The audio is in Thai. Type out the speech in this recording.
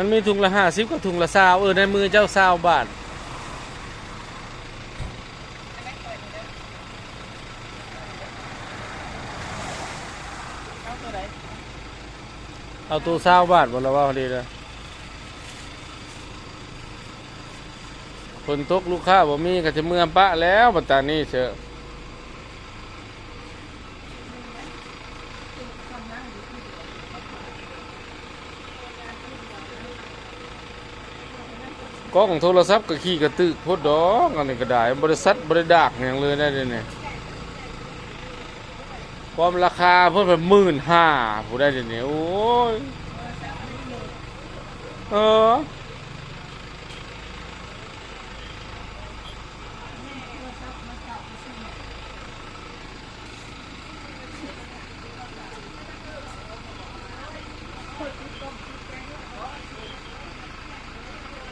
มันมีถุงละ50กับถุงละ20ในมือเจ้า20 บาทเอาตัว20 บาทบ่ละว่าพอดีเลยฝนตกลูกค้าบ่มีก็จะเมื่อปะแล้วบัดตานี้เชอะกล้องโทรศัพท์ก็ขี้กระตึกโพดดอกอันนี้ก็ได้บริษัทบริดากอย่างเลยได้เลยเนี่ยความราคาเพิ่มเป็น15,000ผู้ได้เดี๋ยวนี้โอ้ยเออ